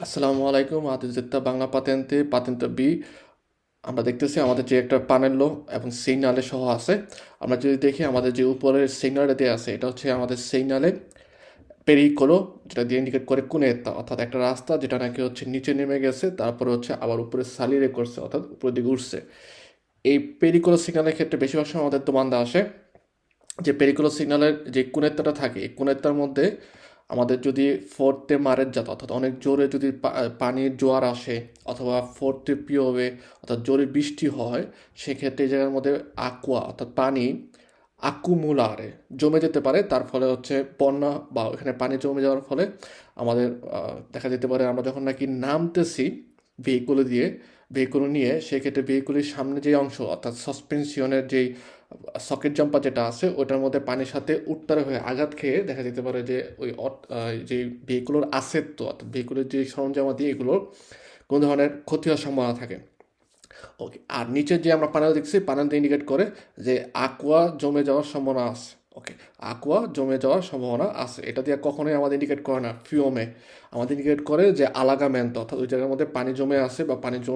আসসালামু আলাইকুম। আতিথ্যতা বাংলা পাতেন্তে বি। আমরা দেখতেছি আমাদের যে একটা পানেলো এবং সিগনালে সহ আছে। আমরা যদি দেখি আমাদের যে উপরের সিগনালে দেওয়া আছে, এটা হচ্ছে আমাদের সিগনালে পেরিকোলো, যেটা দিয়ে ইন্ডিকেট করে কুনেতা, অর্থাৎ একটা রাস্তা যেটা নাকি হচ্ছে নিচে নেমে গেছে, তারপরে হচ্ছে আবার উপরে সালিরে করছে, অর্থাৎ উপরের দিকে উঠছে। এই পেরিকোলো সিগন্যালের ক্ষেত্রে বেশিরভাগ সময় আমাদের দোমান্দা আসে যে পেরিকুলার সিগন্যালের যে কুনেত্তাটা থাকে, এই কুনেত্তার মধ্যে আমাদের যদি ফোর্থে মারের জাত, অর্থাৎ অনেক জোরে যদি পানির জোয়ার আসে, অথবা ফোর্থে পিওবে, অর্থাৎ জোরে বৃষ্টি হয়, সেক্ষেত্রে এই জায়গার মধ্যে আকুয়া, অর্থাৎ পানি আকুমুলারে জমে যেতে পারে। তার ফলে হচ্ছে বন্যা বা এখানে পানি জমে যাওয়ার ফলে আমাদের দেখা যেতে পারে আমরা যখন নাকি নামতেছি ভেহিকুলো দিয়ে, ভেহিকুল নিয়ে, সেক্ষেত্রে ভেহিকুলের সামনে যে অংশ, অর্থাৎ সাসপেনশনের যেই সকেট জাম্পার যেটা আছে, ওটার মধ্যে পানির সাথে উত্তারে হয়ে আঘাত খেয়ে দেখা যেতে পারে যে ওই যে ভেহিকুলোর আসেত্ব, অর্থাৎ ভেহিকুলের যে সরঞ্জামাদি, এগুলোর কোনো ধরনের ক্ষতি হওয়ার সম্ভাবনা থাকে। ওকে, আর নিচের যে আমরা প্যানেল দেখছি, প্যানেলটা ইন্ডিকেট করে যে aqua জমে যাওয়ার সম্ভাবনা আছে। ওকে, aqua জমে যাওয়ার সম্ভাবনা আছে। এটা দিয়ে কখনোই আমাদের ইন্ডিকেট করে না ফিওমে, আমাদের ইন্ডিকেট করে যে আলাগামেন্ট, অর্থাৎ ওই জায়গার মধ্যে পানি জমে আছে বা পানি